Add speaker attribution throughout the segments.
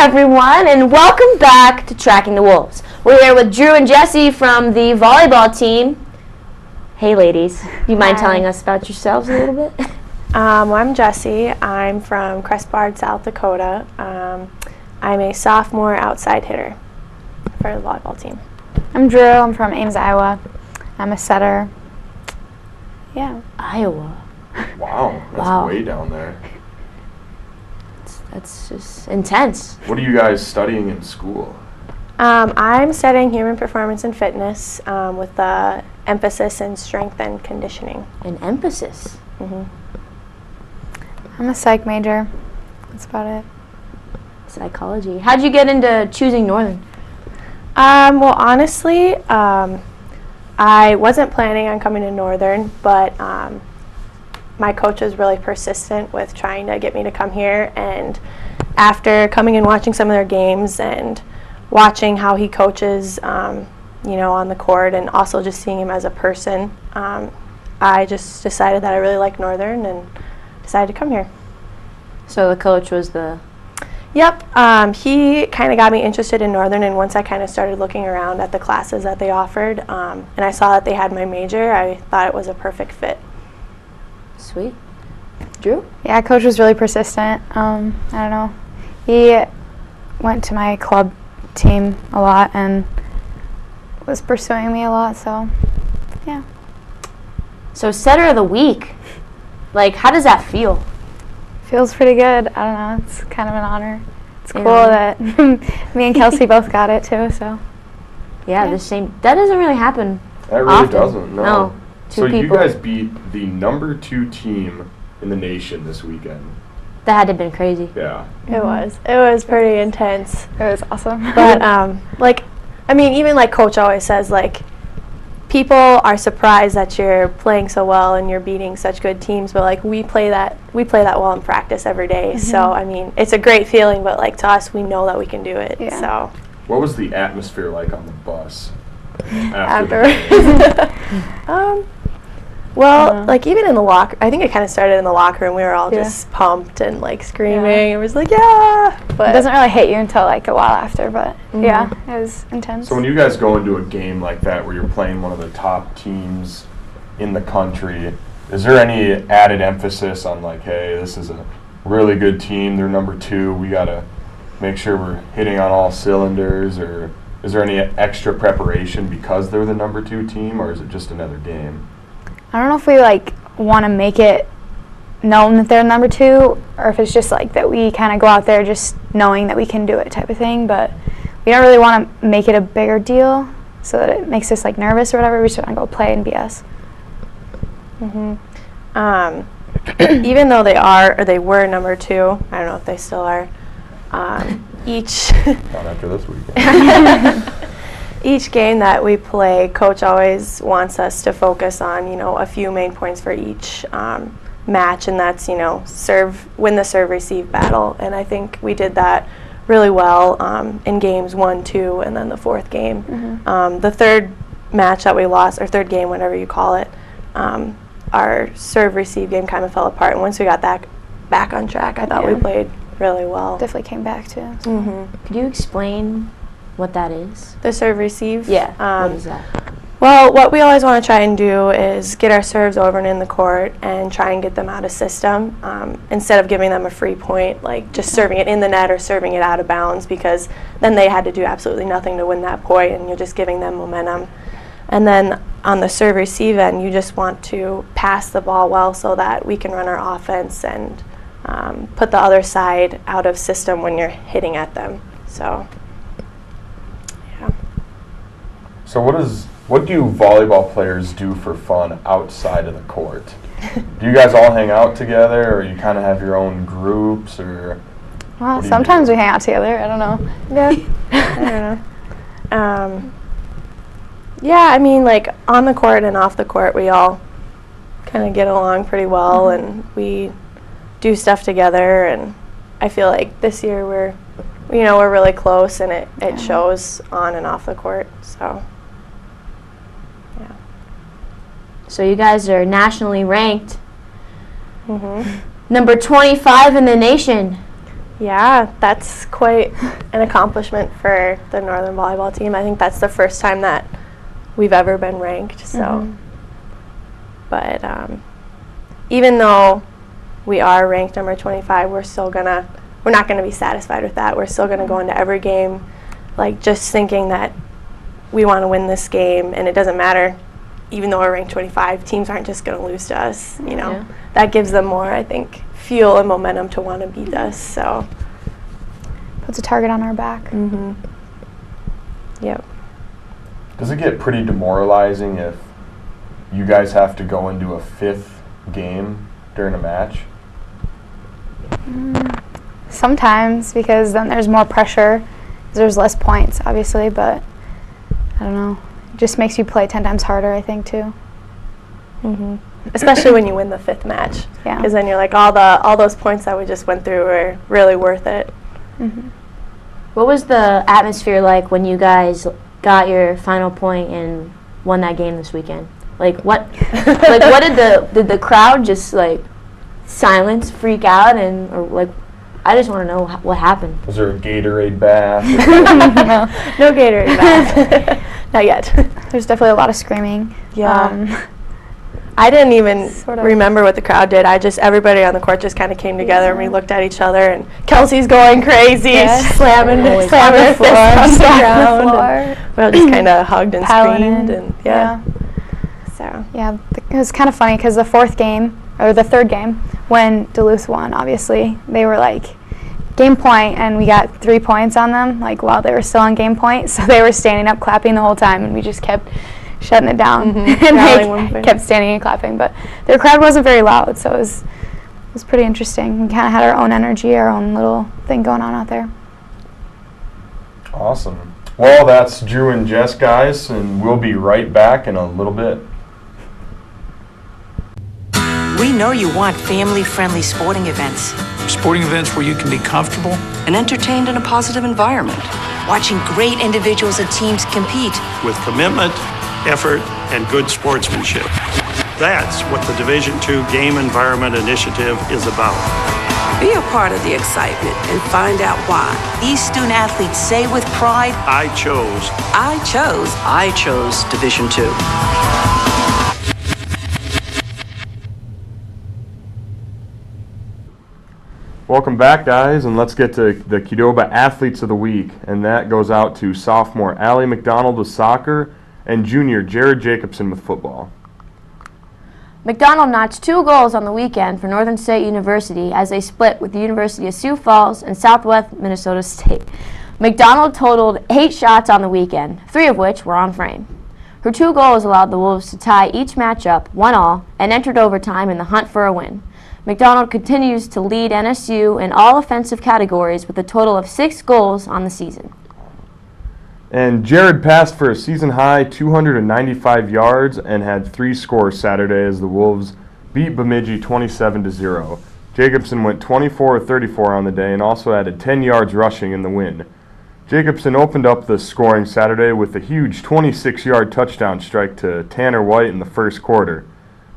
Speaker 1: everyone, and welcome back to Tracking the Wolves. We're here with Drew and Jussy from the volleyball team. Hey, ladies. You mind telling us about yourselves a little bit?
Speaker 2: I'm Jussy. I'm from Crestbard, South Dakota. I'm a sophomore outside hitter for the volleyball team.
Speaker 3: I'm Drew. I'm from Ames, Iowa. I'm a setter. Yeah.
Speaker 1: Iowa.
Speaker 4: Wow, that's way down there.
Speaker 1: That's just intense.
Speaker 4: What are you guys studying in school?
Speaker 2: I'm studying human performance and fitness with the emphasis in strength and conditioning.
Speaker 1: An emphasis?
Speaker 2: Mm-hmm.
Speaker 3: I'm a psych major. That's about it.
Speaker 1: Psychology. How'd you get into choosing Northern?
Speaker 2: Well, honestly, I wasn't planning on coming to Northern, but my coach was really persistent with trying to get me to come here, and after coming and watching some of their games and watching how he coaches, on the court, and also just seeing him as a person, I just decided that I really like Northern and decided to come here.
Speaker 1: So the coach was the...
Speaker 2: Yep. He kind of got me interested in Northern, and once I kind of started looking around at the classes that they offered, and I saw that they had my major, I thought it was a perfect fit.
Speaker 1: Sweet. Drew?
Speaker 3: Yeah, coach was really persistent. I don't know. He went to my club team a lot and was pursuing me a lot, so yeah.
Speaker 1: So setter of the week. Like, how does that feel?
Speaker 3: Feels pretty good. I don't know. It's kind of an honor. It's cool that me and Kelsey both got it too, so.
Speaker 1: Yeah, the same. That doesn't really happen
Speaker 4: That really
Speaker 1: often.
Speaker 4: doesn't, no.
Speaker 1: Two people.
Speaker 4: You guys beat the number 2 team in the nation this weekend.
Speaker 1: That had to have been crazy.
Speaker 4: Yeah.
Speaker 2: It was pretty intense.
Speaker 3: It was awesome.
Speaker 2: But even like coach always says, like, people are surprised that you're playing so well and you're beating such good teams, but like we play that well in practice every day.
Speaker 3: Mm-hmm.
Speaker 2: So I mean, it's a great feeling, but like to us, we know that we can do it.
Speaker 3: Yeah.
Speaker 2: So
Speaker 4: What was the atmosphere like on the bus
Speaker 2: after? Like even in the locker, I think it kind of started in the locker room. We were all just pumped and like screaming. It was like, yeah. But
Speaker 3: it doesn't really hit you until like a while after, but yeah, it was intense.
Speaker 4: So when you guys go into a game like that where you're playing one of the top teams in the country, is there any added emphasis on like, hey, this is a really good team, they're number 2, we got to make sure we're hitting on all cylinders, or is there any extra preparation because they're the number 2 team, or is it just another game?
Speaker 3: I don't know if we like want to make it known that they're number 2, or if it's just like that we kind of go out there just knowing that we can do it type of thing, but we don't really want to make it a bigger deal so that it makes us like nervous or whatever. We just want to go play and BS.
Speaker 2: Even though they were number 2, I don't know if they still are, each
Speaker 4: Not after this weekend.
Speaker 2: each game that we play, coach always wants us to focus on, a few main points for each match, and that's, win the serve-receive battle. And I think we did that really well in games 1, 2, and then the 4th game. The 3rd match that we lost, or 3rd game, whatever you call it, our serve-receive game kind of fell apart. And once we got that back on track, I thought we played really well.
Speaker 3: Definitely came back too. So.
Speaker 1: Could you explain what that is?
Speaker 2: The serve-receive?
Speaker 1: Yeah. What is that?
Speaker 2: Well, what we always want to try and do is get our serves over and in the court and try and get them out of system instead of giving them a free point, like just serving it in the net or serving it out of bounds, because then they had to do absolutely nothing to win that point, and you're just giving them momentum. And then on the serve-receive end, you just want to pass the ball well so that we can run our offense and put the other side out of system when you're hitting at them. So, yeah.
Speaker 4: So what do volleyball players do for fun outside of the court? Do you guys all hang out together, or you kind of have your own groups, or?
Speaker 3: Well, sometimes we hang out together. I don't know.
Speaker 2: Yeah. I don't know. Yeah, I mean, like on the court and off the court, we all kind of get along pretty well, and we do stuff together. And I feel like this year we're really close, and it shows on and off the court. So.
Speaker 1: So you guys are nationally ranked. Number 25 in the nation.
Speaker 2: Yeah, that's quite an accomplishment for the Northern volleyball team. I think that's the first time that we've ever been ranked. So, but even though we are ranked number 25, we're not gonna be satisfied with that. We're still gonna go into every game, like just thinking that we want to win this game, and it doesn't matter. Even though we're ranked 25, teams aren't just gonna lose to us. You know, that gives them more, I think, fuel and momentum to want to beat us. So
Speaker 3: puts a target on our back.
Speaker 2: Yep.
Speaker 4: Does it get pretty demoralizing if you guys have to go into a 5th game during a match?
Speaker 3: Sometimes, because then there's more pressure. There's less points, obviously, but I don't know. It just makes you play 10 times harder, I think, too.
Speaker 2: Especially when you win the 5th match.
Speaker 3: Yeah.
Speaker 2: Because then you're like, all those points that we just went through were really worth it.
Speaker 1: What was the atmosphere like when you guys got your final point and won that game this weekend? Like what? What did the crowd just like silence, freak out, and or like? I just want to know what happened.
Speaker 4: Was there a Gatorade bath?
Speaker 2: No Gatorade bath. Not yet.
Speaker 3: There's definitely a lot of screaming.
Speaker 2: Yeah. I didn't even remember what the crowd did. Everybody on the court just kind of came together and we looked at each other, and Kelsey's going crazy, slamming her fist on the ground. We all just kind of hugged and screamed, and So.
Speaker 3: Yeah, it was kind of funny because the third game, when Duluth won, obviously, they were like, game point, and we got 3 points on them, like while they were still on game point. So they were standing up clapping the whole time, and we just kept shutting it down. And they kept standing and clapping. But their crowd wasn't very loud, so it was pretty interesting. We kind of had our own energy, our own little thing going on out there.
Speaker 4: Awesome. Well, that's Drew and Jess, guys, and we'll be right back in a little bit.
Speaker 5: We know you want family-friendly sporting events.
Speaker 6: Sporting events where you can be comfortable
Speaker 5: and entertained in a positive environment. Watching great individuals and teams compete.
Speaker 7: With commitment, effort, and good sportsmanship. That's what the Division II Game Environment Initiative is about.
Speaker 5: Be a part of the excitement and find out why. These student athletes say with pride,
Speaker 7: I chose
Speaker 5: Division II.
Speaker 4: Welcome back, guys, and let's get to the Qdoba Athletes of the Week, and that goes out to sophomore Allie McDonald with soccer and junior Jared Jacobson with football.
Speaker 1: McDonald notched 2 goals on the weekend for Northern State University as they split with the University of Sioux Falls and Southwest Minnesota State. McDonald totaled 8 shots on the weekend, 3 of which were on frame. Her 2 goals allowed the Wolves to tie each matchup 1-1 and entered overtime in the hunt for a win. McDonald continues to lead NSU in all offensive categories with a total of 6 goals on the season.
Speaker 4: And Jared passed for a season-high 295 yards and had 3 scores Saturday as the Wolves beat Bemidji 27-0. Jacobson went 24-34 on the day and also added 10 yards rushing in the win. Jacobson opened up the scoring Saturday with a huge 26-yard touchdown strike to Tanner White in the first quarter.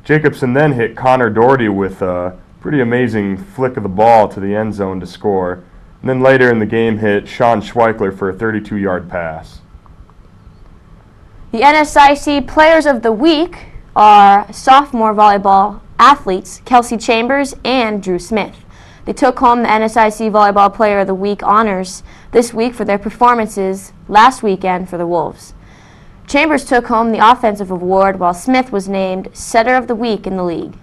Speaker 4: Jacobson then hit Connor Doherty with a pretty amazing flick of the ball to the end zone to score. And then later in the game hit Sean Schweichler for a 32-yard pass.
Speaker 1: The NSIC Players of the Week are sophomore volleyball athletes Kelsey Chambers and Drew Smith. They took home the NSIC Volleyball Player of the Week honors this week for their performances last weekend for the Wolves. Chambers took home the offensive award, while Smith was named Setter of the Week in the league.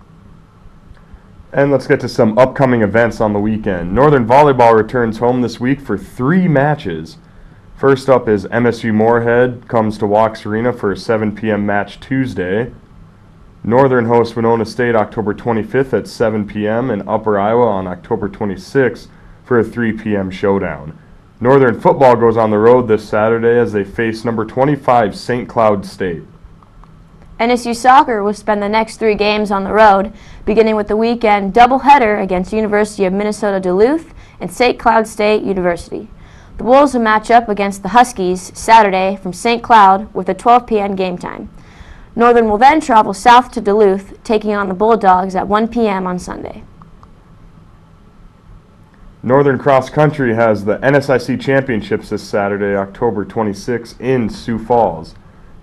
Speaker 4: And let's get to some upcoming events on the weekend. Northern Volleyball returns home this week for 3 matches. First up is MSU Moorhead comes to Walks Arena for a 7 p.m. match Tuesday. Northern hosts Winona State October 25th at 7 p.m. and Upper Iowa on October 26th for a 3 p.m. showdown. Northern football goes on the road this Saturday as they face number 25 St. Cloud State.
Speaker 1: NSU Soccer will spend the next 3 games on the road, beginning with the weekend doubleheader against University of Minnesota Duluth and St. Cloud State University. The Wolves will match up against the Huskies Saturday from St. Cloud with a 12 p.m. game time. Northern will then travel south to Duluth, taking on the Bulldogs at 1 p.m. on Sunday.
Speaker 4: Northern Cross Country has the NSIC Championships this Saturday, October 26, in Sioux Falls.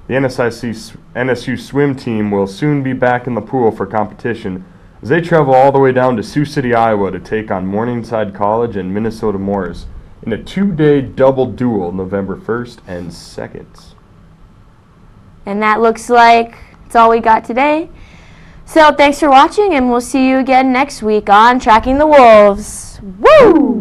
Speaker 4: The NSU swim team will soon be back in the pool for competition as they travel all the way down to Sioux City, Iowa to take on Morningside College and Minnesota Morris in a 2-day double duel November 1st and 2nd.
Speaker 1: And that looks like that's all we got today. So thanks for watching, and we'll see you again next week on Tracking the Wolves. Woo!